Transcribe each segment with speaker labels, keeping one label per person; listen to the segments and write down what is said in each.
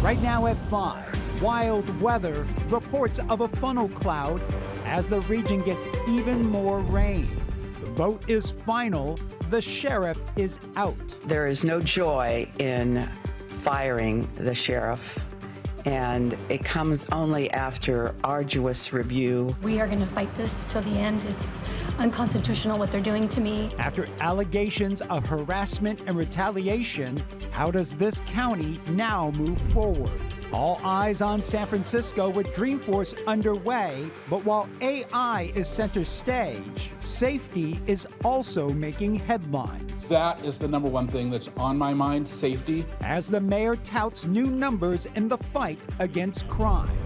Speaker 1: Right now at 5, wild weather, reports of a funnel cloud as the region gets even more rain. The vote is final. The sheriff is out.
Speaker 2: There is no joy in firing the sheriff, and it comes only after arduous review.
Speaker 3: We are going to fight this till the end. It's unconstitutional what they're doing to me.
Speaker 1: After allegations of harassment and retaliation, how does this county now move forward? All eyes on San Francisco with Dreamforce underway, but while AI is center stage, safety is also making headlines.
Speaker 4: That is the number one thing that's on my mind, safety.
Speaker 1: As the mayor touts new numbers in the fight against crime.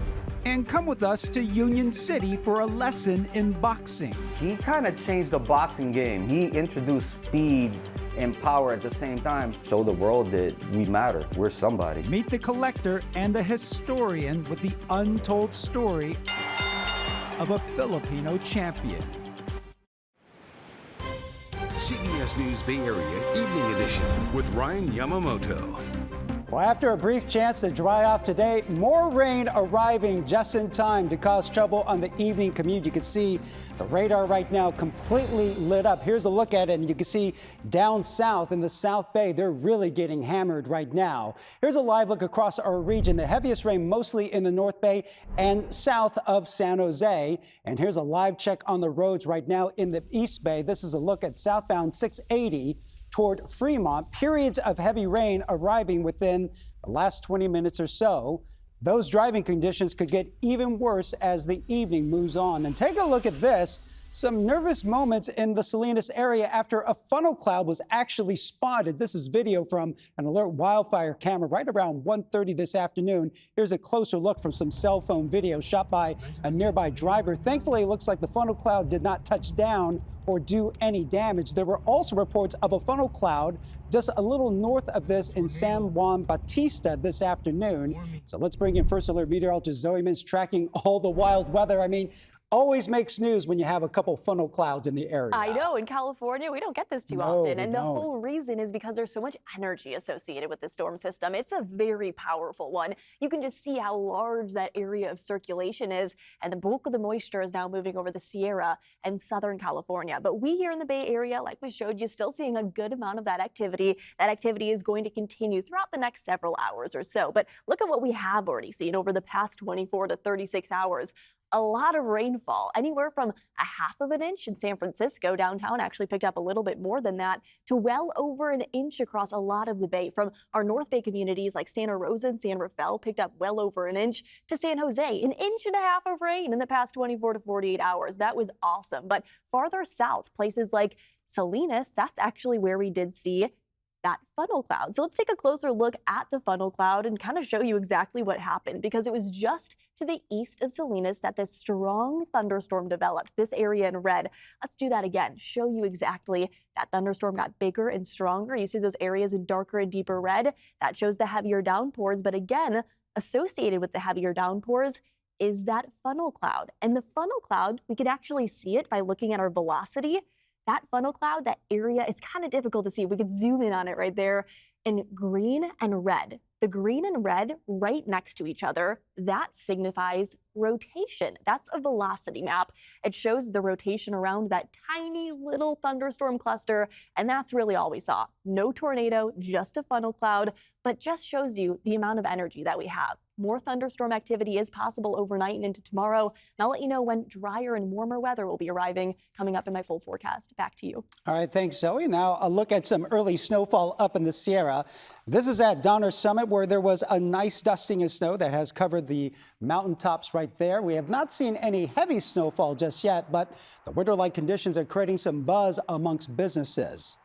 Speaker 1: And come with us to Union City for a lesson in boxing.
Speaker 5: He kind of changed the boxing game. He introduced speed and power at the same time. Show the world that we matter. We're somebody.
Speaker 1: Meet the collector and the historian with the untold story of a Filipino champion.
Speaker 6: CBS News Bay Area Evening Edition with Ryan Yamamoto.
Speaker 1: Well, after a brief chance to dry off today, more rain arriving just in time to cause trouble on the evening commute. You can see the radar right now completely lit up. Here's a look at it, and you can see down south in the South Bay, they're really getting hammered right now. Here's a live look across our region. The heaviest rain mostly in the North Bay and south of San Jose. And here's a live check on the roads right now in the East Bay. This is a look at southbound 680 toward Fremont. Periods of heavy rain arriving within the last 20 minutes or so. Those driving conditions could get even worse as the evening moves on. And take a look at this. Some nervous moments in the Salinas area after a funnel cloud was actually spotted. This is video from an alert wildfire camera right around 1:30 this afternoon. Here's a closer look from some cell phone video shot by a nearby driver. Thankfully, it looks like the funnel cloud did not touch down or do any damage. There were also reports of a funnel cloud just a little north of this in San Juan Bautista this afternoon. So let's bring in First Alert meteorologist Zoe Mintz tracking all the wild weather. I mean, always makes news when you have a couple funnel clouds in the area.
Speaker 7: I know, in California, we don't get this too often. And the whole reason is because there's so much energy associated with the storm system. It's a very powerful one. You can just see how large that area of circulation is. And the bulk of the moisture is now moving over the Sierra and Southern California. But we here in the Bay Area, like we showed you, still seeing a good amount of that activity. That activity is going to continue throughout the next several hours or so. But look at what we have already seen over the past 24 to 36 hours. A lot of rainfall, anywhere from a half of an inch in San Francisco. Downtown actually picked up a little bit more than that, to well over an inch across a lot of the Bay. From our North Bay communities like Santa Rosa and San Rafael picked up well over an inch, to San Jose, an inch and a half of rain in the past 24 to 48 hours. That was awesome. But farther south, places like Salinas, that's actually where we did see that funnel cloud. So let's take a closer look at the funnel cloud and kind of show you exactly what happened, because it was just to the east of Salinas that this strong thunderstorm developed, this area in red. Let's do that again, show you exactly that thunderstorm got bigger and stronger. You see those areas in darker and deeper red. That shows the heavier downpours, but again, associated with the heavier downpours is that funnel cloud. And the funnel cloud, we could actually see it by looking at our velocity. That funnel cloud, that area, it's kind of difficult to see. We could zoom in on it right there in green and red. The green and red right next to each other, that signifies rotation. That's a velocity map. It shows the rotation around that tiny little thunderstorm cluster, and that's really all we saw. No tornado, just a funnel cloud, but just shows you the amount of energy that we have. More thunderstorm activity is possible overnight and into tomorrow. And I'll let you know when drier and warmer weather will be arriving coming up in my full forecast. Back to you.
Speaker 1: All right, thanks, Zoe. Now a look at some early snowfall up in the Sierra. This is at Donner Summit, where there was a nice dusting of snow that has covered the mountaintops right there. We have not seen any heavy snowfall just yet, but the winter-like conditions are creating some buzz amongst businesses.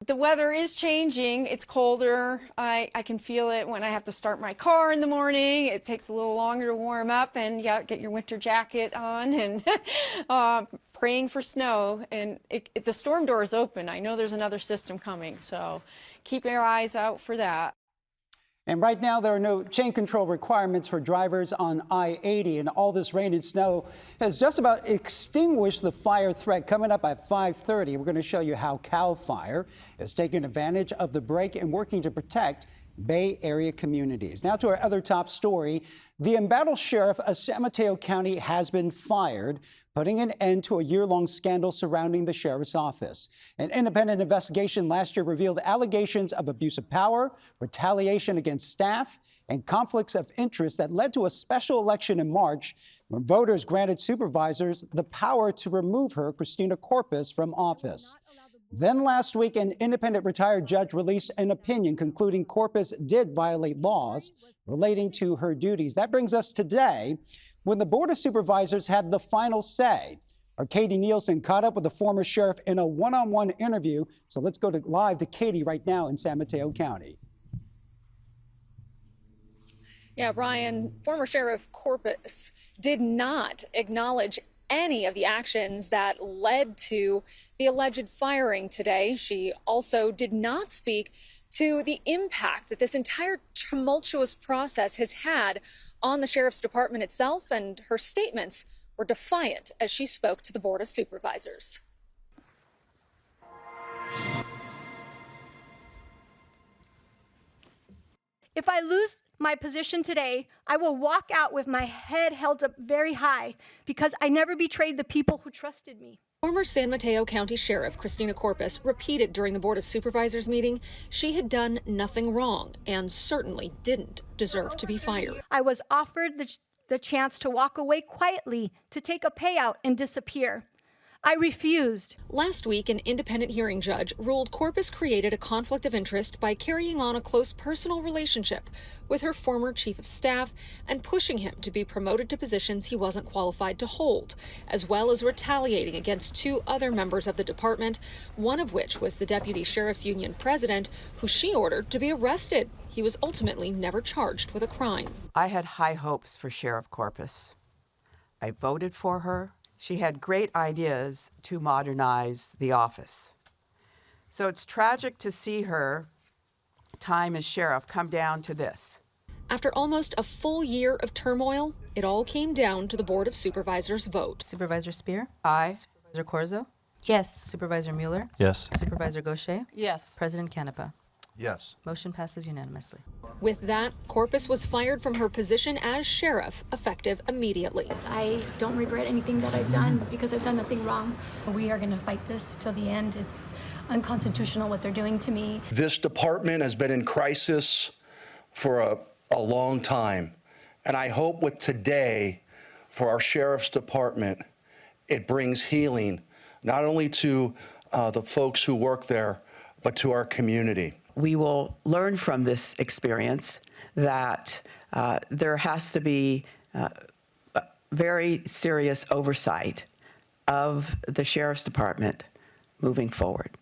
Speaker 8: The weather is changing. It's colder. I can feel it when I have to start my car in the morning. It takes a little longer to warm up, and yeah, get your winter jacket on and praying for snow. And the storm door is open. I know there's another system coming, so keep your eyes out for that.
Speaker 1: And right now, there are no chain control requirements for drivers on I-80, and all this rain and snow has just about extinguished the fire threat. Coming up at 5:30, we're going to show you how CAL FIRE is taking advantage of the break and working to protect Bay Area communities. Now to our other top story. The embattled sheriff of San Mateo County has been fired, putting an end to a year-long scandal surrounding the sheriff's office. An independent investigation last year revealed allegations of abuse of power, retaliation against staff, and conflicts of interest that led to a special election in March when voters granted supervisors the power to remove her, Christina Corpus, from office. Then last week, an independent retired judge released an opinion concluding Corpus did violate laws relating to her duties. That brings us today, when the Board of Supervisors had the final say. Our Katie Nielsen caught up with the former sheriff in a one-on-one interview. So let's go live to Katie right now in San Mateo County.
Speaker 9: Yeah, Ryan, former Sheriff Corpus did not acknowledge any of the actions that led to the alleged firing today. She also did not speak to the impact that this entire tumultuous process has had on the sheriff's department itself, and her statements were defiant as she spoke to the Board of Supervisors.
Speaker 10: If I lose my position today, I will walk out with my head held up very high because I never betrayed the people who trusted me.
Speaker 9: Former San Mateo County Sheriff Christina Corpus repeated during the Board of Supervisors meeting she had done nothing wrong and certainly didn't deserve to be fired.
Speaker 10: I was offered the chance to walk away quietly, to take a payout and disappear. I refused.
Speaker 9: Last week, an independent hearing judge ruled Corpus created a conflict of interest by carrying on a close personal relationship with her former chief of staff and pushing him to be promoted to positions he wasn't qualified to hold, as well as retaliating against two other members of the department, one of which was the Deputy Sheriff's Union president, who she ordered to be arrested. He was ultimately never charged with a crime.
Speaker 2: I had high hopes for Sheriff Corpus. I voted for her. She had great ideas to modernize the office. So it's tragic to see her time as sheriff come down to this.
Speaker 9: After almost a full year of turmoil, it all came down to the Board of Supervisors' vote.
Speaker 11: Supervisor Spear?
Speaker 2: Aye.
Speaker 11: Supervisor Corzo?
Speaker 3: Yes.
Speaker 11: Supervisor Mueller?
Speaker 12: Yes.
Speaker 11: Supervisor Gaucher?
Speaker 2: Yes.
Speaker 11: President Canepa?
Speaker 12: Yes.
Speaker 11: Motion passes unanimously.
Speaker 9: With that, Corpus was fired from her position as sheriff, effective immediately.
Speaker 3: I don't regret anything that I've done because I've done nothing wrong. We are going to fight this till the end. It's unconstitutional what they're doing to me.
Speaker 12: This department has been in crisis for a long time. And I hope with today, for our sheriff's department, it brings healing, not only to the folks who work there, but to our community.
Speaker 2: We will learn from this experience that there has to be very serious oversight of the sheriff's department moving forward.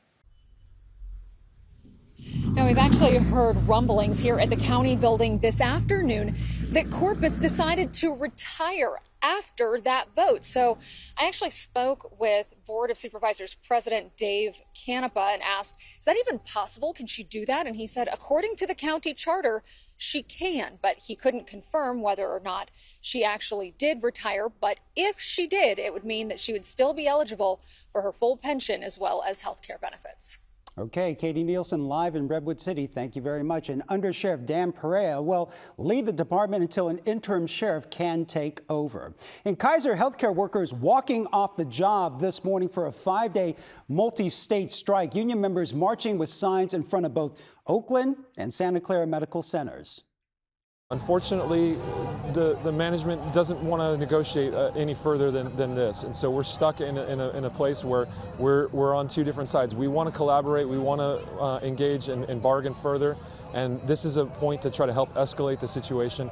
Speaker 9: Now, we've actually heard rumblings here at the county building this afternoon that Corpus decided to retire after that vote. So I actually spoke with Board of Supervisors President Dave Canepa and asked, is that even possible? Can she do that? And he said, according to the county charter, she can, but he couldn't confirm whether or not she actually did retire. But if she did, it would mean that she would still be eligible for her full pension as well as health care benefits.
Speaker 1: Okay, Katie Nielsen live in Redwood City. Thank you very much. And Under Sheriff Dan Perea will lead the department until an interim sheriff can take over. In Kaiser, healthcare workers walking off the job this morning for a 5-day multi-state strike. Union members marching with signs in front of both Oakland and Santa Clara medical centers.
Speaker 13: Unfortunately, the management doesn't want to negotiate any further than this, and so we're stuck in a place where we're on two different sides. We want to collaborate, we want to engage and bargain further, and this is a point to try to help escalate the situation.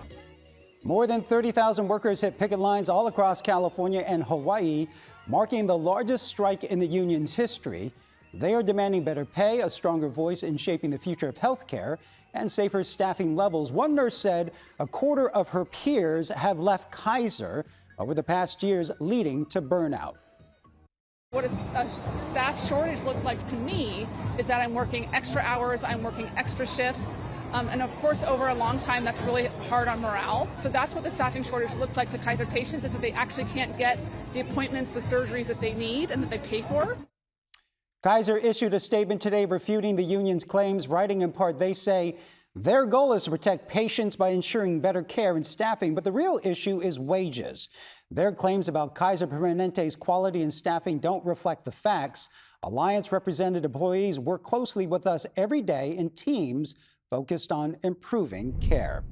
Speaker 1: More than 30,000 workers hit picket lines all across California and Hawaii, marking the largest strike in the union's history. They are demanding better pay, a stronger voice in shaping the future of health care, and safer staffing levels. One nurse said a quarter of her peers have left Kaiser over the past years, leading to burnout.
Speaker 14: What a staff shortage looks like to me is that I'm working extra hours, I'm working extra shifts, and of course over a long time that's really hard on morale. So that's what the staffing shortage looks like to Kaiser patients, is that they actually can't get the appointments, the surgeries that they need and that they pay for.
Speaker 1: Kaiser issued a statement today refuting the union's claims, writing in part, they say Their goal is to protect patients by ensuring better care and staffing, but the real issue is wages. Their claims about Kaiser Permanente's quality and staffing don't reflect the facts. Alliance represented employees work closely with us every day in teams focused on improving care.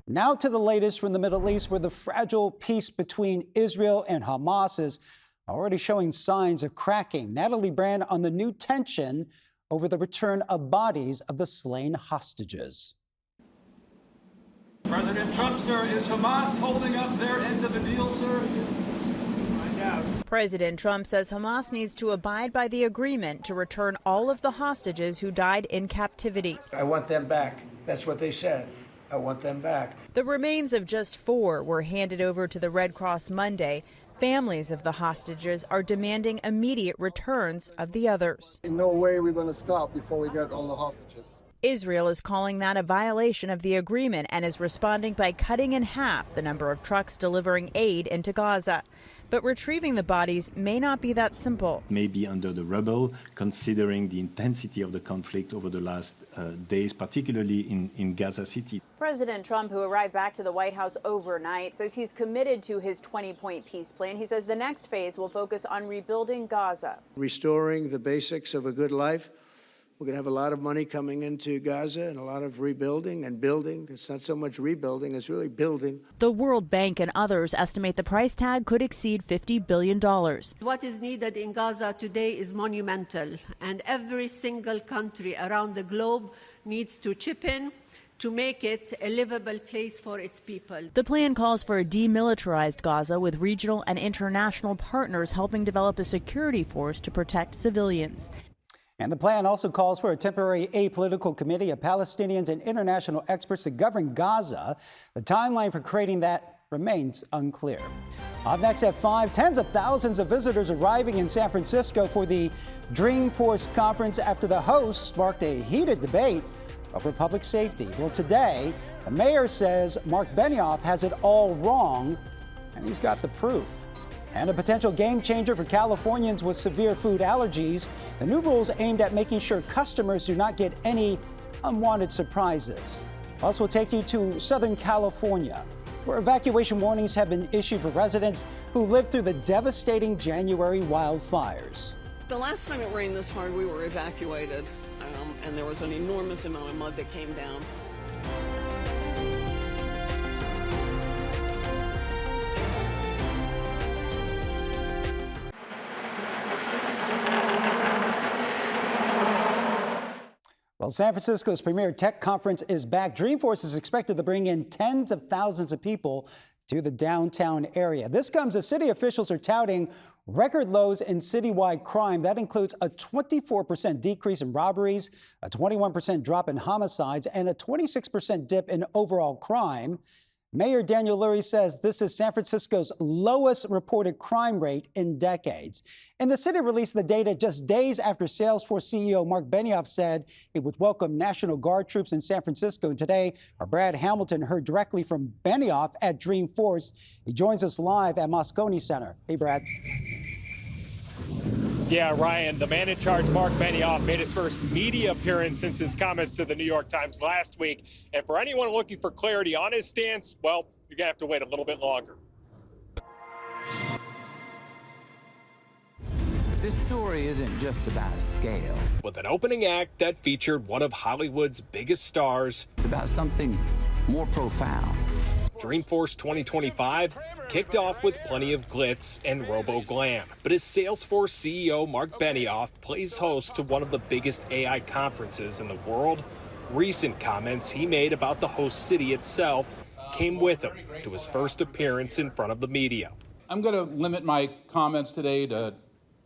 Speaker 1: Now to the latest from the Middle East, where the fragile peace between Israel and Hamas is already showing signs of cracking. Natalie Brand on the new tension over the return of bodies of the slain hostages.
Speaker 15: President Trump, sir, is Hamas holding up their end of the deal, sir? Find out.
Speaker 16: President Trump says Hamas needs to abide by the agreement to return all of the hostages who died in captivity.
Speaker 17: I want them back. That's what they said. I want them back.
Speaker 16: The remains of just 4 were handed over to the Red Cross Monday. Families of the hostages are demanding immediate returns of the others.
Speaker 18: In no way we're going to stop before we get all the hostages.
Speaker 16: Israel is calling that a violation of the agreement and is responding by cutting in half the number of trucks delivering aid into Gaza. But retrieving the bodies may not be that simple.
Speaker 19: Maybe under the rubble, considering the intensity of the conflict over the last days, particularly in Gaza City.
Speaker 16: President Trump, who arrived back to the White House overnight, says he's committed to his 20-point peace plan. He says the next phase will focus on rebuilding Gaza.
Speaker 18: Restoring the basics of a good life. We're going to have a lot of money coming into Gaza and a lot of rebuilding and building. It's not so much rebuilding, it's really building.
Speaker 16: The World Bank and others estimate the price tag could exceed $50 billion.
Speaker 20: What is needed in Gaza today is monumental, and every single country around the globe needs to chip in to make it a livable place for its people.
Speaker 16: The plan calls for a demilitarized Gaza with regional and international partners helping develop a security force to protect civilians.
Speaker 1: And the plan also calls for a temporary apolitical committee of Palestinians and international experts to govern Gaza. The timeline for creating that remains unclear. Up next at 5, tens of thousands of visitors arriving in San Francisco for the Dreamforce conference after the hosts sparked a heated debate over public safety. Well, today, the mayor says Mark Benioff has it all wrong, and he's got the proof. And a potential game changer for Californians with severe food allergies. The new rules aimed at making sure customers do not get any unwanted surprises. Plus, we'll take you to Southern California, where evacuation warnings have been issued for residents who lived through the devastating January wildfires.
Speaker 21: The last time it rained this hard, we were evacuated, and there was an enormous amount of mud that came down.
Speaker 1: Well, San Francisco's premier tech conference is back. Dreamforce is expected to bring in tens of thousands of people to the downtown area. This comes as city officials are touting record lows in citywide crime. That includes a 24% decrease in robberies, a 21% drop in homicides, and a 26% dip in overall crime. Mayor Daniel Lurie says this is San Francisco's lowest reported crime rate in decades. And the city released the data just days after Salesforce CEO Mark Benioff said it would welcome National Guard troops in San Francisco. Today, our Brad Hamilton heard directly from Benioff at Dreamforce. He joins us live at Moscone Center. Hey, Brad.
Speaker 22: Yeah, Ryan, the man in charge, Mark Benioff, made his first media appearance since his comments to the New York Times last week. And for anyone looking for clarity on his stance, well, you're going to have to wait a little bit longer.
Speaker 23: This story isn't just about scale.
Speaker 22: With an opening act that featured one of Hollywood's biggest stars.
Speaker 23: It's about something more profound.
Speaker 22: Dreamforce 2025 kicked off with plenty of glitz and robo-glam. But as Salesforce CEO Mark Benioff plays host to one of the biggest AI conferences in the world, recent comments he made about the host city itself came with him to his first appearance in front of the media.
Speaker 4: I'm going to limit my comments today to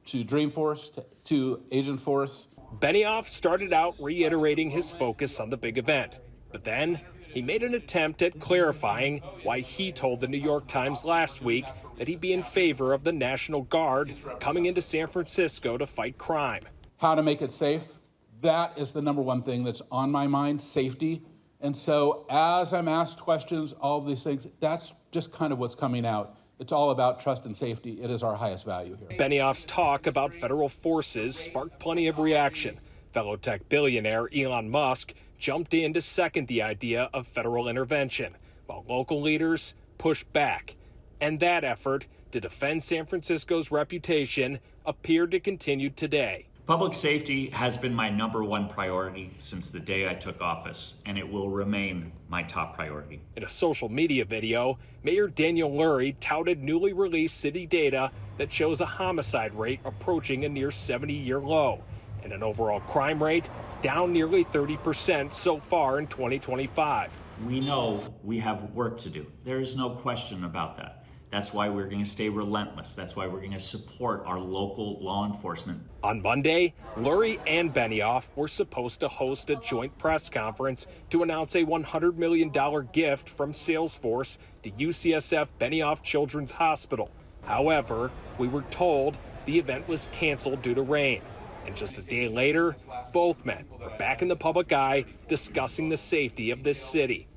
Speaker 4: Dreamforce, to Agentforce.
Speaker 22: Benioff started out reiterating his focus on the big event, but then he made an attempt at clarifying why he told the New York Times last week that he'd be in favor of the National Guard coming into San Francisco to fight crime.
Speaker 4: How to make it safe. That is the number one thing that's on my mind, safety. And so as I'm asked questions, all of these things, that's just kind of what's coming out. It's all about trust and safety. It is our highest value here.
Speaker 22: Benioff's talk about federal forces sparked plenty of reaction. Fellow tech billionaire Elon Musk jumped in to second the idea of federal intervention, while local leaders pushed back. And that effort to defend San Francisco's reputation appeared to continue today.
Speaker 5: Public safety has been my #1 priority since the day I took office, and it will remain my top priority.
Speaker 22: In a social media video, Mayor Daniel Lurie touted newly released city data that shows a homicide rate approaching a near 70-year low and an overall crime rate down nearly 30% so far in 2025.
Speaker 5: We know we have work to do. There is no question about that. That's why we're going to stay relentless. That's why we're going to support our local law enforcement.
Speaker 22: On Monday, Lurie and Benioff were supposed to host a joint press conference to announce a $100 million gift from Salesforce to UCSF Benioff Children's Hospital. However, we were told the event was canceled due to rain. And just a day later, both men are back in the public eye discussing the safety of this city.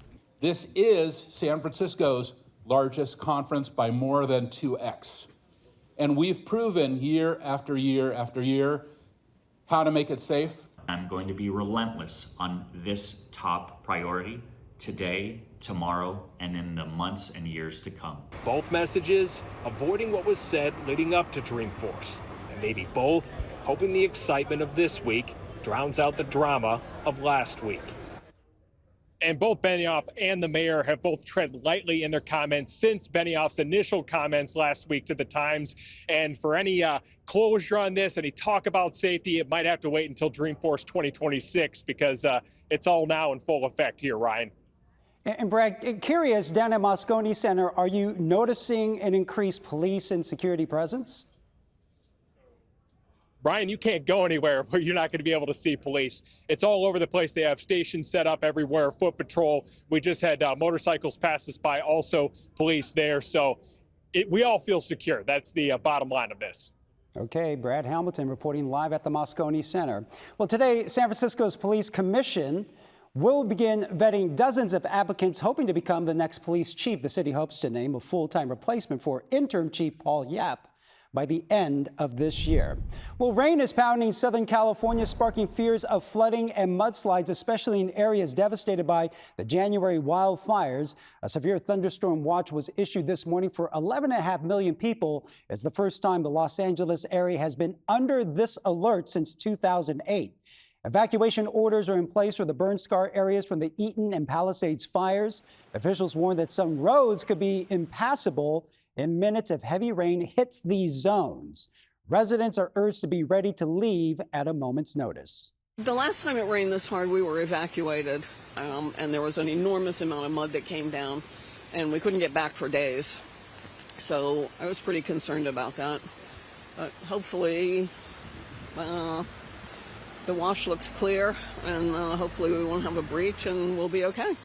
Speaker 4: This is San Francisco's largest conference by more than 2x. And we've proven year after year after year how to make it safe.
Speaker 5: I'm going to be relentless on this top priority today, tomorrow, and in the months and years to come.
Speaker 22: Both messages avoiding what was said leading up to Dreamforce, and maybe both hoping the excitement of this week drowns out the drama of last week. And both Benioff and the mayor have both tread lightly in their comments since Benioff's initial comments last week to the Times. And for any closure on this, any talk about safety, it might have to wait until Dreamforce 2026 because it's all now in full effect here, Ryan.
Speaker 1: And Brad, curious, down at Moscone Center, are you noticing an increased police and security presence?
Speaker 22: Brian, you can't go anywhere where you're not going to be able to see police. It's all over the place. They have stations set up everywhere, foot patrol. We just had motorcycles pass us by, also police there. So we all feel secure. That's the bottom line of this.
Speaker 1: Okay, Brad Hamilton reporting live at the Moscone Center. Well, today, San Francisco's Police Commission will begin vetting dozens of applicants hoping to become the next police chief. The city hopes to name a full-time replacement for interim chief Paul Yap by the end of this year. Well, rain is pounding Southern California, sparking fears of flooding and mudslides, especially in areas devastated by the January wildfires. A severe thunderstorm watch was issued this morning for 11.5 million people. It's the first time the Los Angeles area has been under this alert since 2008. Evacuation orders are in place for the burn scar areas from the Eaton and Palisades fires. Officials warn that some roads could be impassable in minutes if heavy rain hits these zones. Residents are urged to be ready to leave at a moment's notice.
Speaker 21: The last time it rained this hard, we were evacuated, and there was an enormous amount of mud that came down, and we couldn't get back for days. So I was pretty concerned about that. But hopefully, the wash looks clear, and hopefully we won't have a breach, and we'll be okay.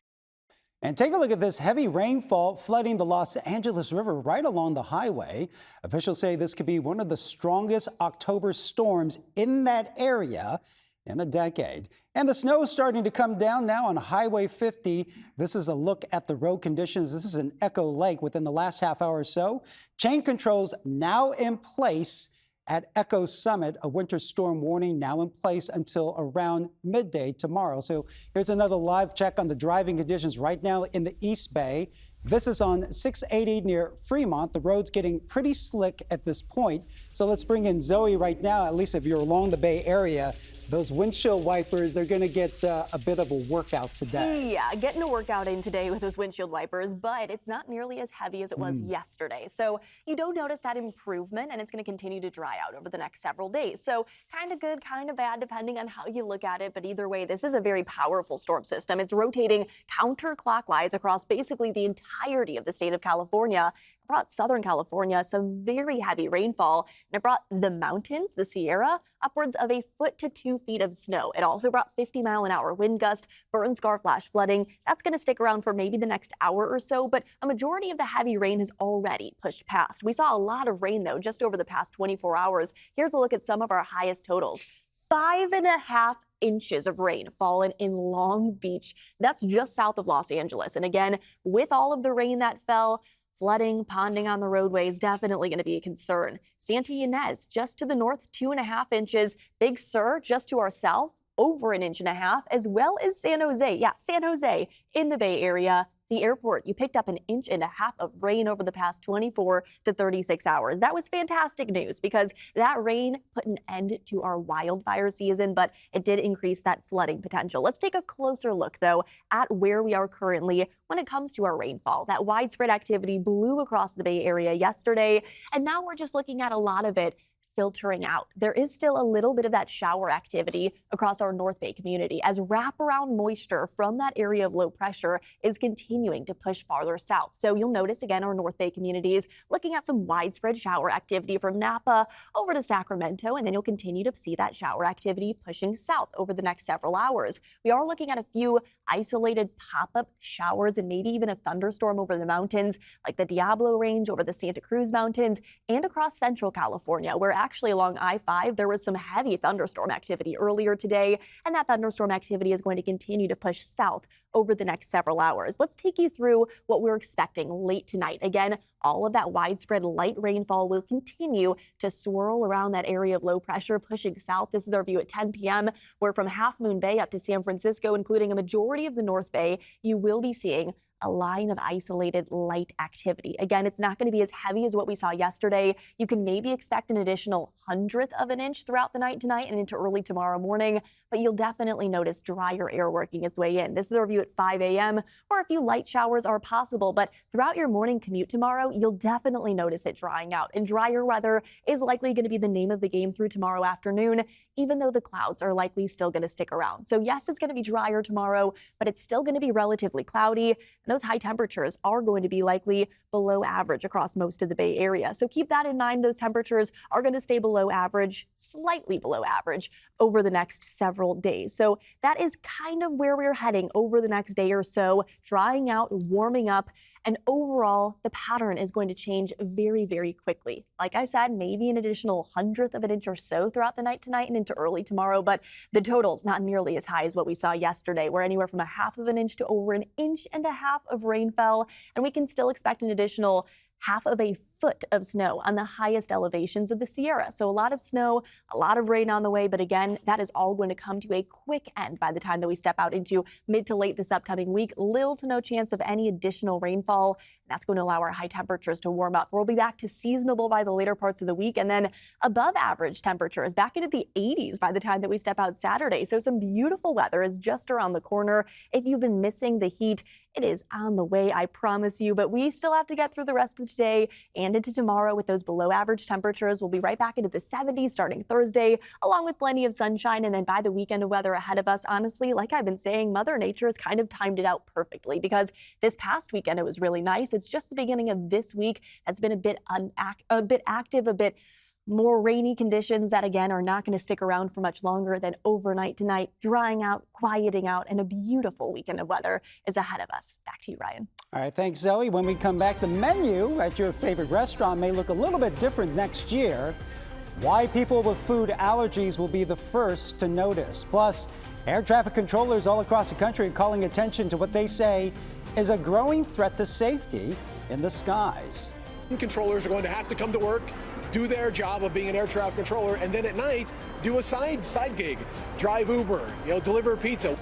Speaker 1: And take a look at this heavy rainfall flooding the Los Angeles River right along the highway. Officials say this could be one of the strongest October storms in that area in a decade. And the snow is starting to come down now on Highway 50. This is a look at the road conditions. This is in Echo Lake within the last half hour or so. Chain controls now in place at Echo Summit, a winter storm warning now in place until around midday tomorrow. So here's another live check on the driving conditions right now in the East Bay. This is on 680 near Fremont. The road's getting pretty slick at this point. So let's bring in Zoe right now. At least if you're along the Bay Area, those windshield wipers, they're going to get a bit of a workout today.
Speaker 6: Yeah, getting a workout in today with those windshield wipers, but it's not nearly as heavy as it was yesterday. So you don't notice that improvement, and it's going to continue to dry out over the next several days. So kind of good, kind of bad, depending on how you look at it. But either way, this is a very powerful storm system. It's rotating counterclockwise across basically the entirety of the state of California. It brought Southern California some very heavy rainfall, and it brought the mountains, the Sierra, upwards of 1 foot to 2 feet of snow. It also brought 50-mile-an-hour wind gust, burn scar flash flooding. That's going to stick around for maybe the next hour or so, but a majority of the heavy rain has already pushed past. We saw a lot of rain, though, just over the past 24 hours. Here's a look at some of our highest totals. 5.5 inches of rain fallen in Long Beach. That's just south of Los Angeles. And again, with all of the rain that fell, flooding, ponding on the roadways, definitely going to be a concern. Santa Ynez, just to the north, 2.5 inches. Big Sur, just to our south, over an inch and a half, as well as San Jose. Yeah, San Jose in the Bay Area. The airport, you picked up an inch and a half of rain over the past 24 to 36 hours. That was fantastic news because that rain put an end to our wildfire season, but it did increase that flooding potential. Let's take a closer look, though, at where we are currently when it comes to our rainfall. That widespread activity blew across the Bay Area yesterday, and now we're just looking at a lot of it filtering out. There is still a little bit of that shower activity across our North Bay community as wraparound moisture from that area of low pressure is continuing to push farther south. So you'll notice again our North Bay communities looking at some widespread shower activity from Napa over to Sacramento, and then you'll continue to see that shower activity pushing south over the next several hours. We are looking at a few isolated pop-up showers and maybe even a thunderstorm over the mountains like the Diablo Range over the Santa Cruz Mountains and across central California, where actually along I-5 there was some heavy thunderstorm activity earlier today, and that thunderstorm activity is going to continue to push south over the next several hours. Let's take you through what we're expecting late tonight. Again, all of that widespread light rainfall will continue to swirl around that area of low pressure pushing south. This is our view at 10 p.m. where from Half Moon Bay up to San Francisco, including a majority of the North Bay, you will be seeing a line of isolated light activity. Again, it's not going to be as heavy as what we saw yesterday. You can maybe expect an additional 1/100 of an inch throughout the night tonight and into early tomorrow morning, but you'll definitely notice drier air working its way in. This is our view at 5 a.m. where a few light showers are possible, but throughout your morning commute tomorrow, you'll definitely notice it drying out. And drier weather is likely going to be the name of the game through tomorrow afternoon, even though the clouds are likely still going to stick around. So yes, it's going to be drier tomorrow, but it's still going to be relatively cloudy. Those high temperatures are going to be likely below average across most of the Bay Area. So keep that in mind. Those temperatures are going to stay below average, slightly below average over the next several days. So that is kind of where we're heading over the next day or so, drying out, warming up, and overall, the pattern is going to change very, very quickly. Like I said, maybe an additional 1/100 of an inch or so throughout the night tonight and into early tomorrow, but the total's not nearly as high as what we saw yesterday, where anywhere from 1/2 of an inch to over an inch and a half of rain fell, and we can still expect an additional 1/2 foot of snow on the highest elevations of the Sierra. So a lot of snow, a lot of rain on the way, but again, that is all going to come to a quick end by the time that we step out into mid to late this upcoming week. Little to no chance of any additional rainfall. That's going to allow our high temperatures to warm up. We'll be back to seasonable by the later parts of the week, and then above average temperatures back into the 80s by the time that we step out Saturday. So some beautiful weather is just around the corner. If you've been missing the heat, it is on the way, I promise you, but we still have to get through the rest of today and into tomorrow with those below average temperatures. We'll be right back into the 70s starting Thursday, along with plenty of sunshine, and then by the weekend of weather ahead of us, honestly, like I've been saying, Mother Nature has kind of timed it out perfectly because this past weekend it was really nice. It's just the beginning of this week that's been a bit active, a bit more rainy conditions that, again, are not going to stick around for much longer than overnight tonight, drying out, quieting out, and a beautiful weekend of weather is ahead of us. Back to you, Ryan.
Speaker 1: All right, thanks, Zoe. When we come back, the menu at your favorite restaurant may look a little bit different next year. Why people with food allergies will be the first to notice. Plus, air traffic controllers all across the country are calling attention to what they say is a growing threat to safety in the skies.
Speaker 7: Controllers are going to have to come to work, do their job of being an air traffic controller, and then at night do a side gig, drive Uber, deliver pizza.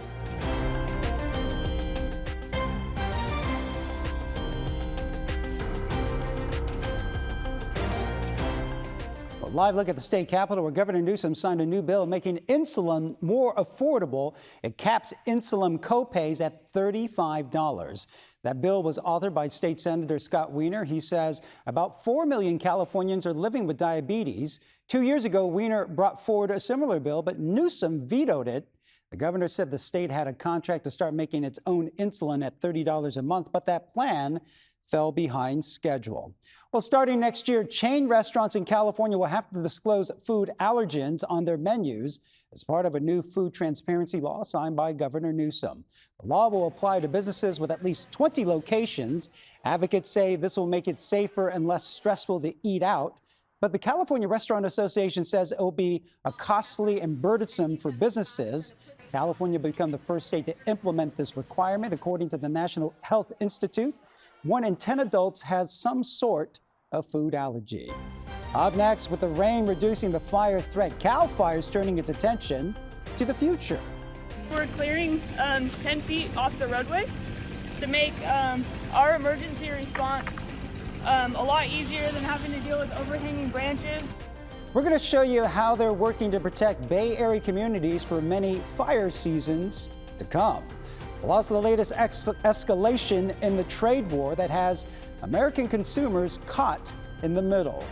Speaker 1: A live look at the state capitol where Governor Newsom signed a new bill making insulin more affordable. It caps insulin copays at $35. That bill was authored by State Senator Scott Wiener. He says about 4 million Californians are living with diabetes. 2 years ago, Wiener brought forward a similar bill, but Newsom vetoed it. The governor said the state had a contract to start making its own insulin at $30 a month, but that plan fell behind schedule. Well, starting next year, chain restaurants in California will have to disclose food allergens on their menus as part of a new food transparency law signed by Governor Newsom. The law will apply to businesses with at least 20 locations. Advocates say this will make it safer and less stressful to eat out. But the California Restaurant Association says it will be costly and burdensome for businesses. California will become the first state to implement this requirement, according to the National Health Institute. 1 in 10 adults has some sort of food allergy. Up next, with the rain reducing the fire threat, CAL FIRE is turning its attention to the future.
Speaker 8: We're clearing 10 feet off the roadway to make our emergency response a lot easier than having to deal with overhanging branches.
Speaker 1: We're going to show you how they're working to protect Bay Area communities for many fire seasons to come. Plus, the latest escalation in the trade war that has American consumers caught in the middle.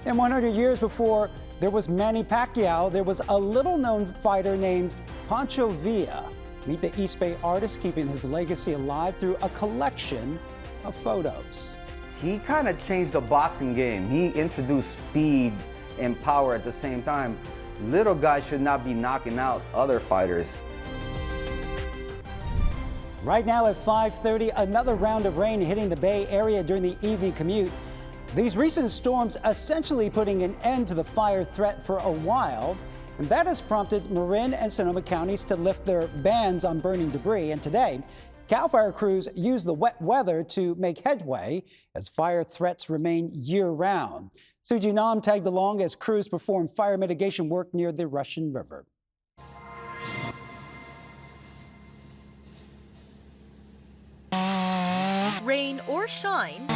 Speaker 1: And 100 years before there was Manny Pacquiao, there was a little-known fighter named Pancho Villa. Meet the East Bay artist keeping his legacy alive through a collection of photos.
Speaker 10: He kind of changed the boxing game. He introduced speed and power at the same time. Little guys should not be knocking out other fighters.
Speaker 1: Right now at 5:30, another round of rain hitting the Bay Area during the evening commute. These recent storms essentially putting an end to the fire threat for a while, and that has prompted Marin and Sonoma counties to lift their bans on burning debris. And today, CAL FIRE crews use the wet weather to make headway as fire threats remain year-round. Suji Nam tagged along as crews perform fire mitigation work near the Russian River.
Speaker 11: Rain or shine,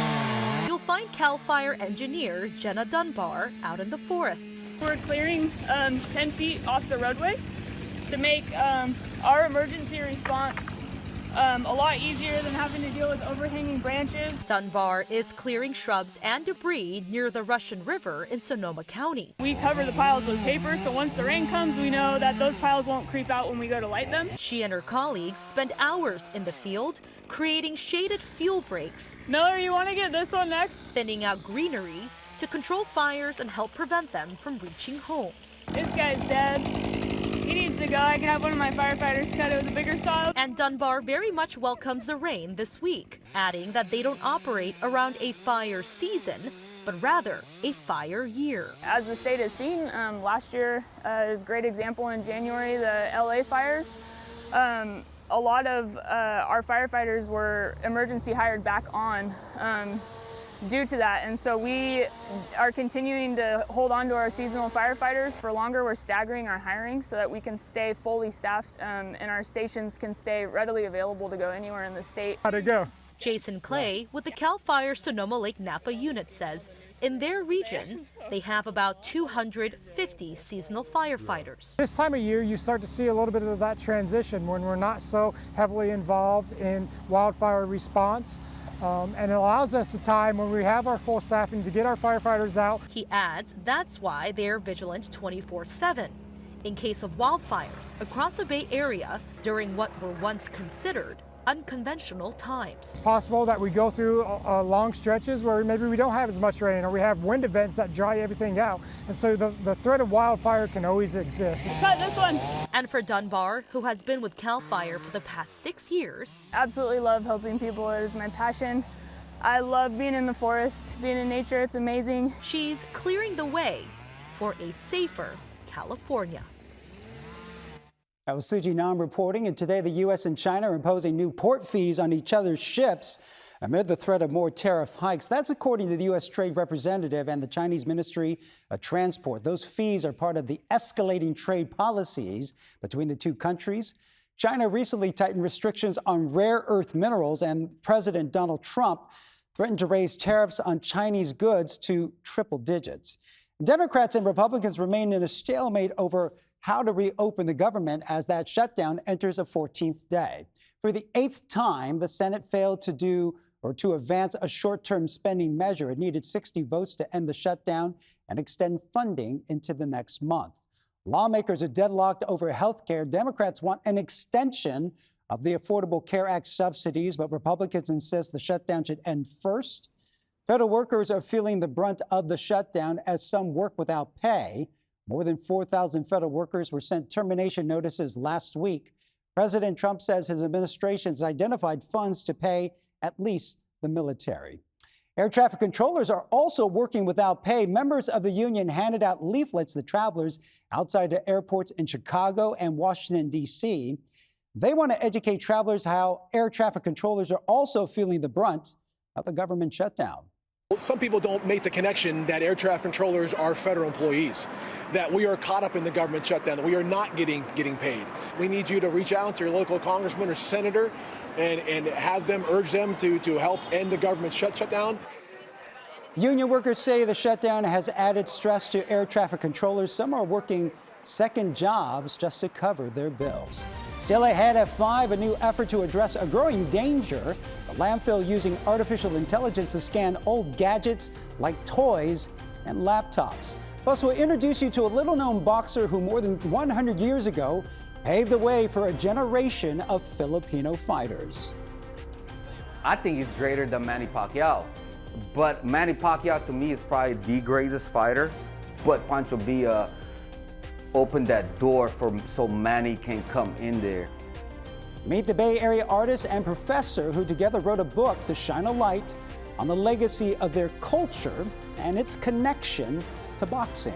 Speaker 11: you'll find CAL FIRE engineer Jenna Dunbar out in the forests.
Speaker 8: We're clearing 10 feet off the roadway to make our emergency response a lot easier than having to deal with overhanging branches.
Speaker 11: Dunbar is clearing shrubs and debris near the Russian River in Sonoma County.
Speaker 8: We cover the piles with paper, so once the rain comes, we know that those piles won't creep out when we go to light them.
Speaker 11: She and her colleagues spend hours in the field creating shaded fuel breaks.
Speaker 8: Miller, you want to get this one next?
Speaker 11: Thinning out greenery to control fires and help prevent them from reaching homes.
Speaker 8: This guy's dead. He needs to go. I can have one of my firefighters cut it with a bigger saw.
Speaker 11: And Dunbar very much welcomes the rain this week, adding that they don't operate around a fire season, but rather a fire year.
Speaker 8: As the state has seen, last year is a great example in January, the LA fires. A lot of our firefighters were emergency hired back on due to that. And so we are continuing to hold on to our seasonal firefighters for longer. We're staggering our hiring so that we can stay fully staffed and our stations can stay readily available to go anywhere in the state.
Speaker 24: How'd it go?
Speaker 11: Jason Clay with the CAL FIRE Sonoma Lake Napa unit says in their region, they have about 250 seasonal firefighters.
Speaker 24: This time of year, you start to see a little bit of that transition when we're not so heavily involved in wildfire response. And it allows us the time when we have our full staffing to get our firefighters out.
Speaker 11: He adds that's why they're vigilant 24/7 in case of wildfires across the Bay Area during what were once considered unconventional times.
Speaker 24: It's possible that we go through long stretches where maybe we don't have as much rain or we have wind events that dry everything out. And so the threat of wildfire can always exist.
Speaker 8: Cut this one.
Speaker 11: And for Dunbar, who has been with CAL FIRE for the past 6 years.
Speaker 8: Absolutely love helping people. It is my passion. I love being in the forest, being in nature. It's amazing.
Speaker 11: She's clearing the way for a safer California.
Speaker 1: That was Suji Nam reporting, and today the U.S. and China are imposing new port fees on each other's ships amid the threat of more tariff hikes. That's according to the U.S. Trade Representative and the Chinese Ministry of Transport. Those fees are part of the escalating trade policies between the two countries. China recently tightened restrictions on rare earth minerals, and President Donald Trump threatened to raise tariffs on Chinese goods to triple digits. Democrats and Republicans remain in a stalemate over how to reopen the government as that shutdown enters a 14th day. For the 8th time, the Senate failed to advance a short-term spending measure. It needed 60 votes to end the shutdown and extend funding into the next month. Lawmakers are deadlocked over health care. Democrats want an extension of the Affordable Care Act subsidies, but Republicans insist the shutdown should end first. Federal workers are feeling the brunt of the shutdown as some work without pay. More than 4,000 federal workers were sent termination notices last week. President Trump says his administration has identified funds to pay at least the military. Air traffic controllers are also working without pay. Members of the union handed out leaflets to travelers outside the airports in Chicago and Washington, D.C. They want to educate travelers how air traffic controllers are also feeling the brunt of the government shutdown.
Speaker 7: Some people don't make the connection that air traffic controllers are federal employees, that we are caught up in the government shutdown, that we are not getting paid. We need you to reach out to your local congressman or senator and have them, urge them to help end the government shutdown.
Speaker 1: Union workers say the shutdown has added stress to air traffic controllers. Some are working second jobs just to cover their bills. Still ahead at 5, a new effort to address a growing danger. The landfill using artificial intelligence to scan old gadgets like toys and laptops. Plus, we'll introduce you to a little-known boxer who more than 100 years ago paved the way for a generation of Filipino fighters.
Speaker 10: I think he's greater than Manny Pacquiao. But Manny Pacquiao, to me, is probably the greatest fighter. But Pancho Villa opened that door so Manny can come in there.
Speaker 1: Meet the Bay Area artist and professor who together wrote a book to shine a light on the legacy of their culture and its connection to boxing.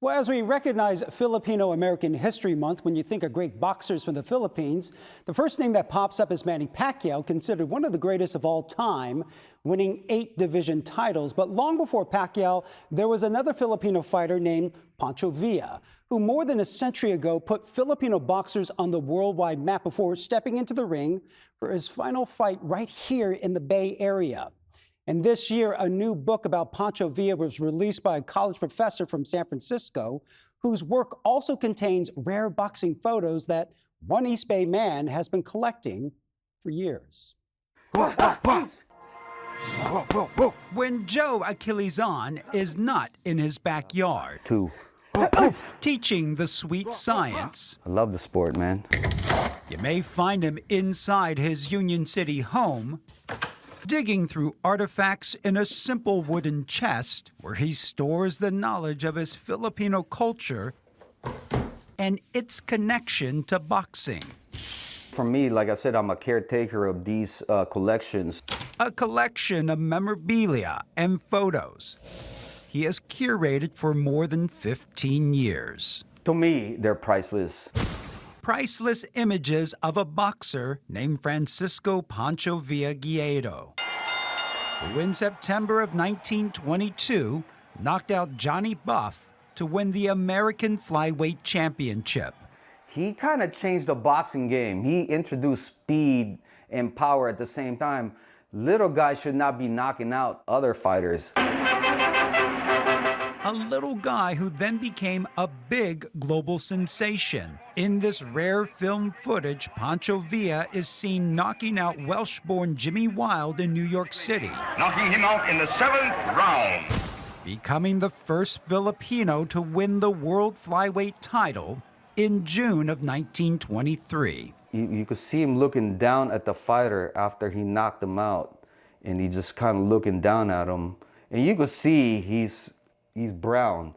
Speaker 1: Well, as we recognize Filipino American History Month, when you think of great boxers from the Philippines, the first name that pops up is Manny Pacquiao, considered one of the greatest of all time, winning 8 division titles. But long before Pacquiao, there was another Filipino fighter named Pancho Villa, who more than a century ago put Filipino boxers on the worldwide map before stepping into the ring for his final fight right here in the Bay Area. And this year, a new book about Pancho Villa was released by a college professor from San Francisco, whose work also contains rare boxing photos that one East Bay man has been collecting for years. When Joe Achilleson is not in his backyard, teaching the sweet science,
Speaker 10: I love the sport, man.
Speaker 1: You may find him inside his Union City home, digging through artifacts in a simple wooden chest where he stores the knowledge of his Filipino culture and its connection to boxing.
Speaker 10: For me, like I said, I'm a caretaker of these collections.
Speaker 1: A collection of memorabilia and photos he has curated for more than 15 years.
Speaker 10: To me, they're priceless.
Speaker 1: Priceless images of a boxer named Francisco Pancho Villa Guiado, who in September of 1922 knocked out Johnny Buff to win the American Flyweight Championship.
Speaker 10: He kind of changed the boxing game. He introduced speed and power at the same time. Little guys should not be knocking out other fighters.
Speaker 1: A little guy who then became a big global sensation. In this rare film footage, Pancho Villa is seen knocking out Welsh-born Jimmy Wilde in New York City,
Speaker 2: knocking him out in the 7th round.
Speaker 1: Becoming the first Filipino to win the world flyweight title in June of 1923.
Speaker 10: You could see him looking down at the fighter after he knocked him out, and he just kind of looking down at him. And you could see he's brown,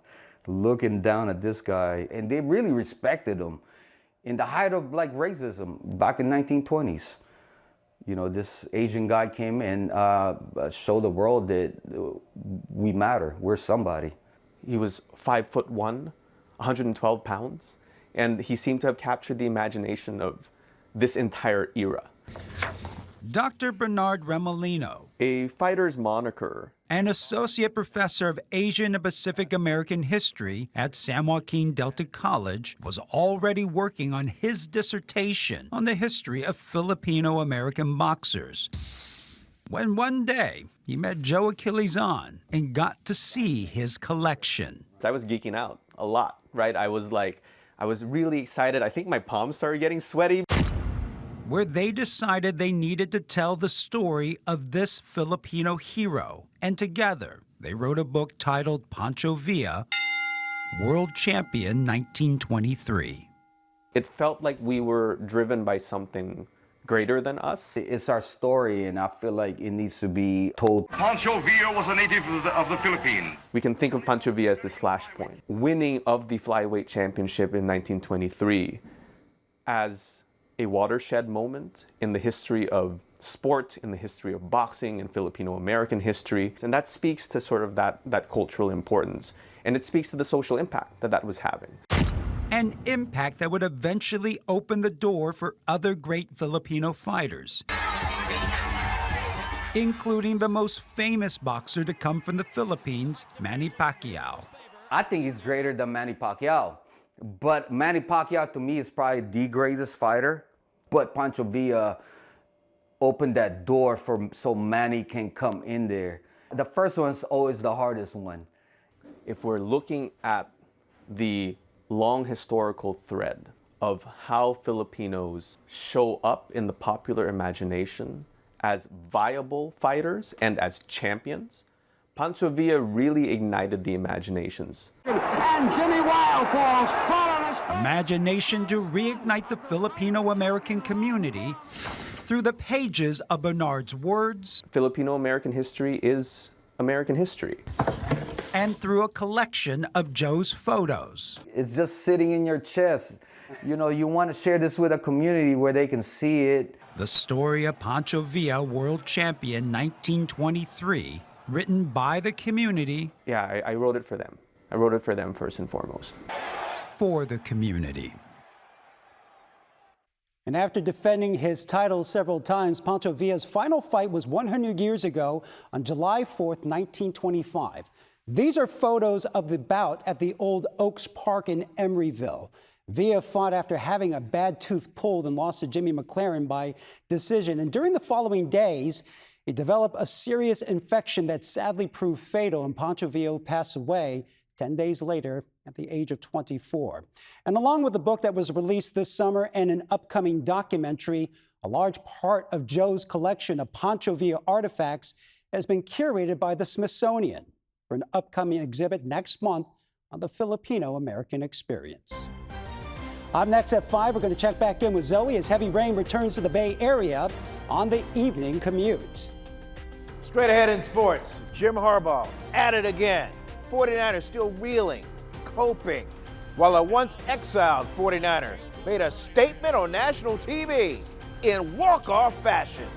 Speaker 10: looking down at this guy, and they really respected him. In the height of like racism back in 1920s, you know, this Asian guy came and showed the world that we matter, we're somebody.
Speaker 3: He was 5'1", 112 pounds, and he seemed to have captured the imagination of this entire era.
Speaker 1: Dr. Bernard Remolino,
Speaker 3: a fighter's moniker,
Speaker 1: an associate professor of Asian and Pacific American history at San Joaquin Delta College, was already working on his dissertation on the history of Filipino American boxers, when one day he met Joe Achilleson and got to see his collection.
Speaker 3: I was geeking out a lot, right? I was really excited. I think my palms started getting sweaty.
Speaker 1: Where they decided they needed to tell the story of this Filipino hero. And together, they wrote a book titled Pancho Villa, World Champion 1923.
Speaker 3: It felt like we were driven by something greater than us.
Speaker 10: It's our story, and I feel like it needs to be told.
Speaker 2: Pancho Villa was a native of the Philippines.
Speaker 3: We can think of Pancho Villa as this flashpoint. Winning of the flyweight championship in 1923 as a watershed moment in the history of sport, in the history of boxing, in Filipino-American history. And that speaks to sort of that cultural importance. And it speaks to the social impact that was having.
Speaker 1: an impact that would eventually open the door for other great Filipino fighters, including the most famous boxer to come from the Philippines, Manny Pacquiao.
Speaker 10: I think he's greater than Manny Pacquiao. But Manny Pacquiao, to me, is probably the greatest fighter. But Pancho Villa opened that door so Manny can come in there. The first one's always the hardest one.
Speaker 3: If we're looking at the long historical thread of how Filipinos show up in the popular imagination as viable fighters and as champions, Pancho Villa really ignited the imaginations.
Speaker 9: And Jimmy Wild falls far on his...
Speaker 1: Imagination to reignite the Filipino-American community through the pages of Bernard's words.
Speaker 3: Filipino-American history is American history.
Speaker 1: And through a collection of Joe's photos.
Speaker 10: It's just sitting in your chest. You know, you want to share this with a community where they can see it.
Speaker 1: The story of Pancho Villa, world champion 1923, written by the community.
Speaker 3: Yeah, I wrote it for them. I wrote it for them first and foremost.
Speaker 1: For the community. And after defending his title several times, Pancho Villa's final fight was 100 years ago on July 4th, 1925. These are photos of the bout at the Old Oaks Park in Emeryville. Villa fought after having a bad tooth pulled and lost to Jimmy McLaren by decision. And during the following days, he developed a serious infection that sadly proved fatal, and Pancho Villa passed away 10 days later at the age of 24. And along with the book that was released this summer and an upcoming documentary, a large part of Joe's collection of Pancho Villa artifacts has been curated by the Smithsonian for an upcoming exhibit next month on the Filipino-American experience. Up next at 5, we're going to check back in with Zoe as heavy rain returns to the Bay Area on the evening commute.
Speaker 12: Straight ahead in sports, Jim Harbaugh at it again. 49ers still reeling, coping, while a once exiled 49er made a statement on national TV in walk-off fashion.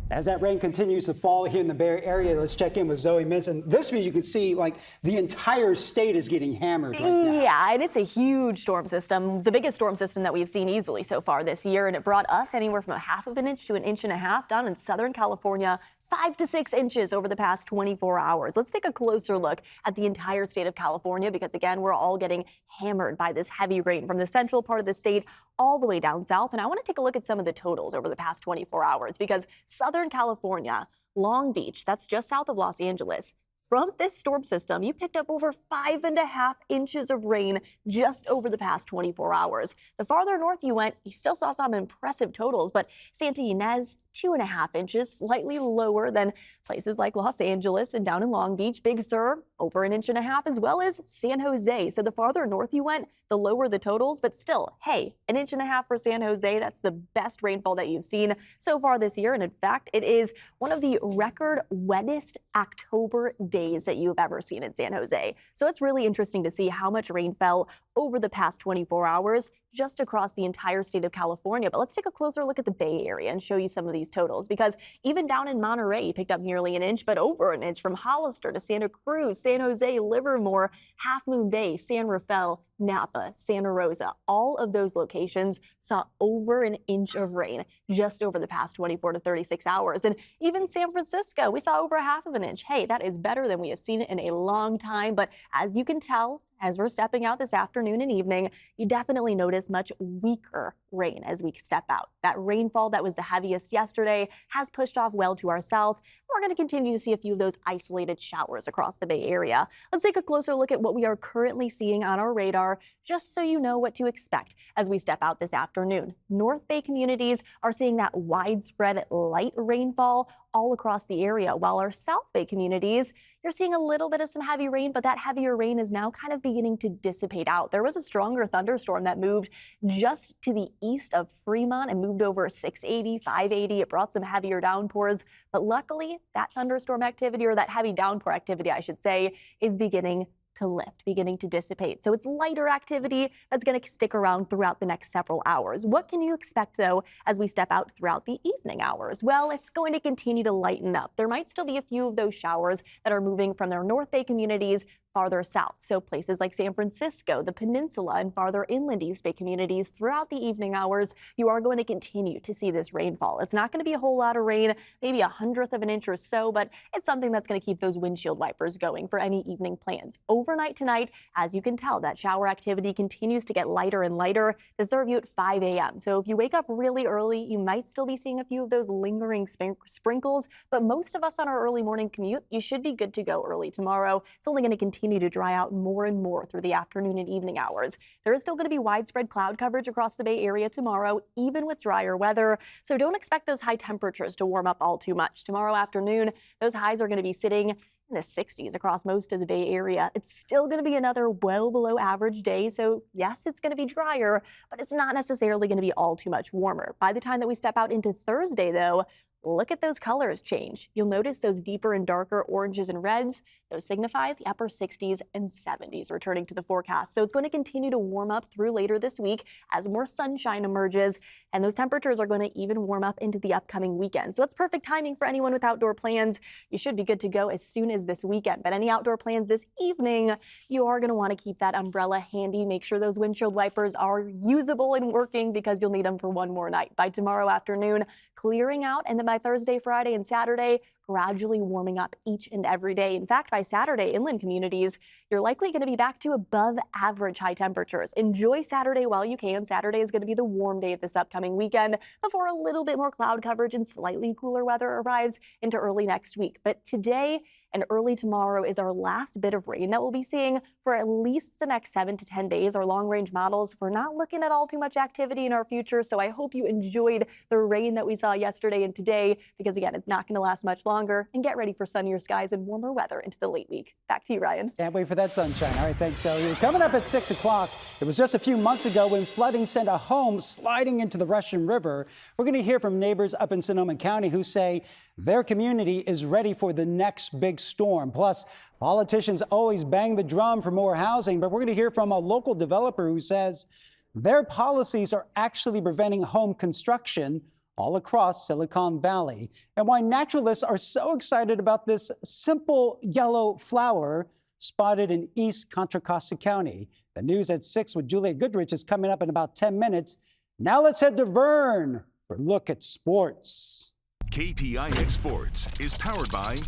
Speaker 1: As that rain continues to fall here in the Bay Area, let's check in with Zoe Mintz. And this view, you can see like the entire state is getting hammered right now.
Speaker 6: Yeah, and it's a huge storm system, the biggest storm system that we've seen easily so far this year. And it brought us anywhere from 1/2 inch to 1.5 inches down in Southern California. 5 to 6 inches over the past 24 hours. Let's take a closer look at the entire state of California because, again, we're all getting hammered by this heavy rain from the central part of the state all the way down south. And I want to take a look at some of the totals over the past 24 hours because Southern California, Long Beach, that's just south of Los Angeles, from this storm system, you picked up over 5.5 inches of rain just over the past 24 hours. The farther north you went, you still saw some impressive totals, but Santa Ynez, 2.5 inches, slightly lower than places like Los Angeles and down in Long Beach. Big Sur, over 1.5 inches, as well as San Jose. So the farther north you went, the lower the totals, but still, hey, 1.5 inches for San Jose. That's the best rainfall that you've seen so far this year. And in fact, it is one of the record wettest October days that you've ever seen in San Jose. So it's really interesting to see how much rain fell over the past 24 hours just across the entire state of California. But let's take a closer look at the Bay Area and show you some of these totals because even down in Monterey, you picked up nearly 1 inch, but over 1 inch from Hollister to Santa Cruz, San Jose, Livermore, Half Moon Bay, San Rafael, Napa, Santa Rosa. All of those locations saw over 1 inch of rain just over the past 24 to 36 hours. And even San Francisco, we saw over 1/2 inch. Hey, that is better than we have seen in a long time. But as you can tell, as we're stepping out this afternoon and evening, you definitely notice much weaker rain as we step out. That rainfall that was the heaviest yesterday has pushed off well to our south. We're going to continue to see a few of those isolated showers across the Bay Area. Let's take a closer look at what we are currently seeing on our radar, just so you know what to expect as we step out this afternoon. North Bay communities are seeing that widespread light rainfall all across the area, while our South Bay communities, you're seeing a little bit of some heavy rain, but that heavier rain is now kind of beginning to dissipate out. There was a stronger thunderstorm that moved just to the east of Fremont and moved over 680, 580. It brought some heavier downpours, but luckily that thunderstorm activity, or that heavy downpour activity, I should say, is beginning to lift, beginning to dissipate. So it's lighter activity that's going to stick around throughout the next several hours. What can you expect, though, as we step out throughout the evening hours? Well, it's going to continue to lighten up. There might still be a few of those showers that are moving from their North Bay communities farther south. So places like San Francisco, the peninsula, and farther inland East Bay communities throughout the evening hours, you are going to continue to see this rainfall. It's not going to be a whole lot of rain, maybe 1/100 of an inch or so, but it's something that's going to keep those windshield wipers going for any evening plans. Overnight tonight, as you can tell, that shower activity continues to get lighter and lighter to serve you at 5 a.m. So if you wake up really early, you might still be seeing a few of those lingering sprinkles, but most of us on our early morning commute, you should be good to go early tomorrow. It's only going to continue to dry out more and more through the afternoon and evening hours. There is still going to be widespread cloud coverage across the Bay Area tomorrow, even with drier weather. So don't expect those high temperatures to warm up all too much. Tomorrow afternoon, those highs are going to be sitting in the 60s across most of the Bay Area. It's still going to be another well below average day. So yes, it's going to be drier, but it's not necessarily going to be all too much warmer. By the time that we step out into Thursday, though, look at those colors change. You'll notice those deeper and darker oranges and reds. Those signify the upper 60s and 70s returning to the forecast. So it's going to continue to warm up through later this week as more sunshine emerges, and those temperatures are going to even warm up into the upcoming weekend. So it's perfect timing for anyone with outdoor plans. You should be good to go as soon as this weekend. But any outdoor plans this evening, you are going to want to keep that umbrella handy. Make sure those windshield wipers are usable and working because you'll need them for one more night. By tomorrow afternoon, clearing out, and then by Thursday, Friday, and Saturday, gradually warming up each and every day. In fact, by Saturday, inland communities, you're likely going to be back to above average high temperatures. Enjoy Saturday while you can. Saturday is going to be the warm day of this upcoming weekend before a little bit more cloud coverage and slightly cooler weather arrives into early next week. But today and early tomorrow is our last bit of rain that we'll be seeing for at least the next 7 to 10 days. Our long-range models, we're not looking at all too much activity in our future, so I hope you enjoyed the rain that we saw yesterday and today, because again, it's not going to last much longer. And get ready for sunnier skies and warmer weather into the late week. Back to you, Ryan.
Speaker 1: Can't wait for that sunshine. All right, thanks, Ellie. Coming up at 6 o'clock, it was just a few months ago when flooding sent a home sliding into the Russian River. We're going to hear from neighbors up in Sonoma County who say their community is ready for the next big storm. Plus, politicians always bang the drum for more housing, but we're going to hear from a local developer who says their policies are actually preventing home construction all across Silicon Valley, and why naturalists are so excited about this simple yellow flower spotted in East Contra Costa County. The news at 6 with Julia Goodrich is coming up in about 10 minutes. Now let's head to Vern for a look at sports.
Speaker 13: KPIX Sports is powered by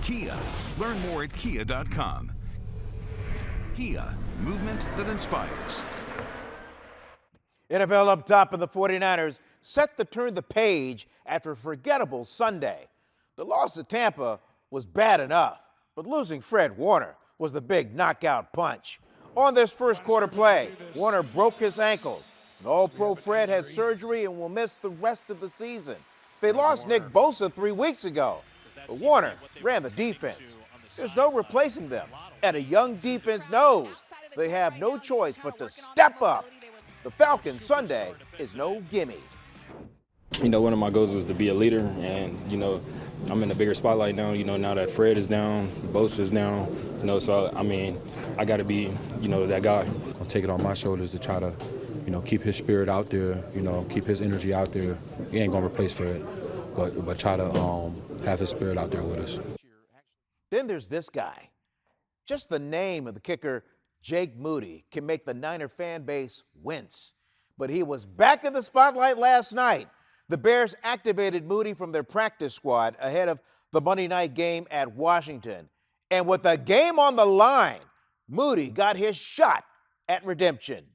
Speaker 13: Kia. Learn more at kia.com. Kia, movement that inspires.
Speaker 12: NFL up top, and the 49ers set to turn the page after a forgettable Sunday. The loss to Tampa was bad enough, but losing Fred Warner was the big knockout punch. On this first quarter play, Warner broke his ankle. And All-Pro Fred had surgery and will miss the rest of the season. They lost Nick Bosa 3 weeks ago, but Warner ran the defense. There's no replacing them, and a young defense knows they have no choice but to step up. The Falcons Sunday is no gimme.
Speaker 14: You know, one of my goals was to be a leader, and, you know, I'm in a bigger spotlight now, you know, now that Fred is down, Bosa's down, you know, so, I mean, I got to be, you know, that guy.
Speaker 15: I'll take it on my shoulders to try to, you know, keep his spirit out there, you know, keep his energy out there. He ain't going to replace Fred, but try to have his spirit out there with us.
Speaker 12: Then there's this guy. Just the name of the kicker, Jake Moody, can make the Niner fan base wince. But he was back in the spotlight last night. The Bears activated Moody from their practice squad ahead of the Monday night game at Washington. And with the game on the line, Moody got his shot at redemption.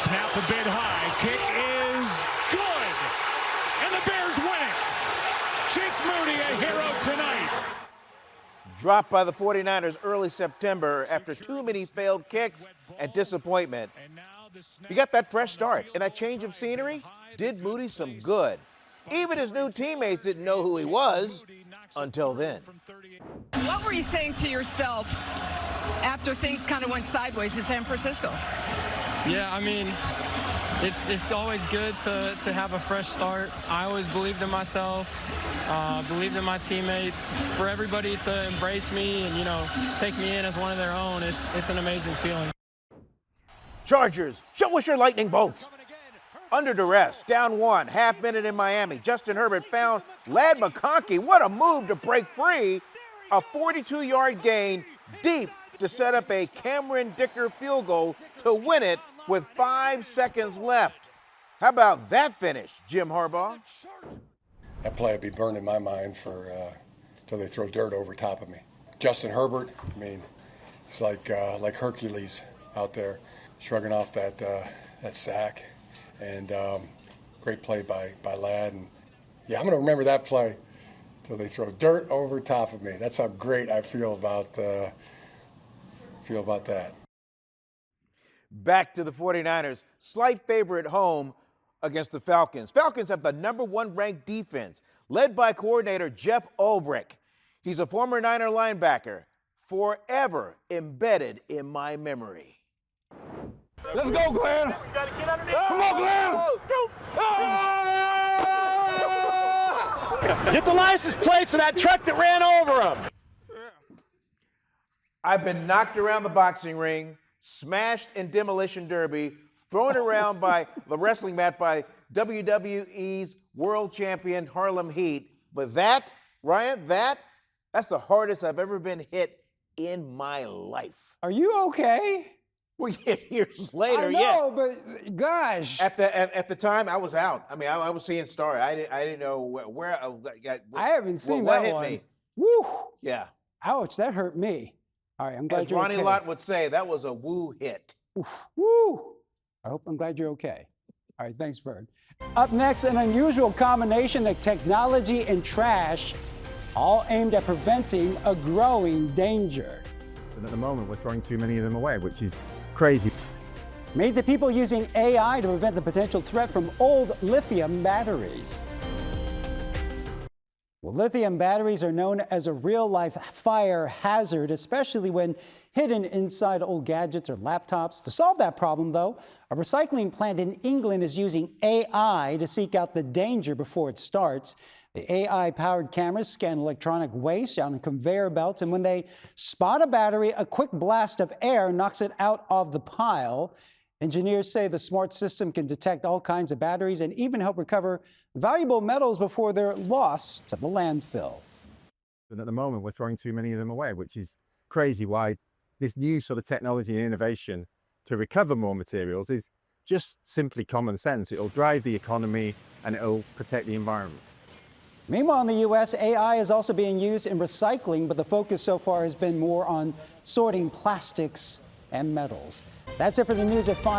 Speaker 17: Snap a bit high. Kick is good. And the Bears win it. Jake Moody, a hero tonight.
Speaker 12: Dropped by the 49ers early September after too many failed kicks and disappointment. He got that fresh start, and that change of scenery did Moody some good. Even his new teammates didn't know who he was until then.
Speaker 25: What were you saying to yourself after things kind of went sideways in San Francisco?
Speaker 26: Yeah, I mean, it's always good to have a fresh start. I always believed in myself, believed in my teammates. For everybody to embrace me and, you know, take me in as one of their own, it's an amazing feeling.
Speaker 12: Chargers, show us your lightning bolts. Under duress, down one, half minute in Miami. Justin Herbert found Ladd McConkey. What a move to break free. A 42-yard gain deep to set up a Cameron Dicker field goal to win it with 5 seconds left. How about that finish, Jim Harbaugh?
Speaker 4: That play will be burned in my mind till they throw dirt over top of me. Justin Herbert, I mean, it's like Hercules out there, shrugging off that sack. And great play by Ladd. And yeah, I'm going to remember that play till they throw dirt over top of me. That's how great I feel about that.
Speaker 12: Back to the 49ers. Slight favorite at home against the Falcons. Falcons have the #1 ranked defense, led by coordinator Jeff Ulbrich. He's a former Niner linebacker, forever embedded in my memory.
Speaker 9: Let's go, Glenn. Come on, Glenn.
Speaker 12: Get the license plates of that truck that ran over him. I've been knocked around the boxing ring, smashed in demolition derby, thrown around by the wrestling mat by WWE's world champion Harlem Heat. But that, Ryan, that's the hardest I've ever been hit in my life.
Speaker 1: Are you okay?
Speaker 12: Well, yeah, years later,
Speaker 1: I know, but gosh.
Speaker 12: At the time, I was out. I mean, I was seeing story. I didn't know where
Speaker 1: I haven't seen
Speaker 12: what
Speaker 1: that
Speaker 12: hit
Speaker 1: one.
Speaker 12: me.
Speaker 1: Woo!
Speaker 12: Yeah.
Speaker 1: Ouch, that hurt me. All right, I'm glad
Speaker 12: As
Speaker 1: you're
Speaker 12: Ronnie
Speaker 1: okay.
Speaker 12: Lott would say, that was a woo hit.
Speaker 1: Woo! I'm glad you're okay. All right, thanks, Vern. Up next, an unusual combination of technology and trash, all aimed at preventing a growing danger.
Speaker 16: And at the moment, we're throwing too many of them away, which is crazy.
Speaker 1: Meet the people using AI to prevent the potential threat from old lithium batteries. Well, lithium batteries are known as a real-life fire hazard, especially when hidden inside old gadgets or laptops. To solve that problem, though, a recycling plant in England is using AI to seek out the danger before it starts. The AI-powered cameras scan electronic waste on conveyor belts, and when they spot a battery, a quick blast of air knocks it out of the pile. Engineers say the smart system can detect all kinds of batteries and even help recover valuable metals before they're lost to the landfill.
Speaker 16: And at the moment, we're throwing too many of them away, which is crazy. Why this new sort of technology and innovation to recover more materials is just simply common sense. It'll drive the economy and it'll protect the environment.
Speaker 1: Meanwhile, in the U.S., AI is also being used in recycling, but the focus so far has been more on sorting plastics and metals. That's it for the news at 5.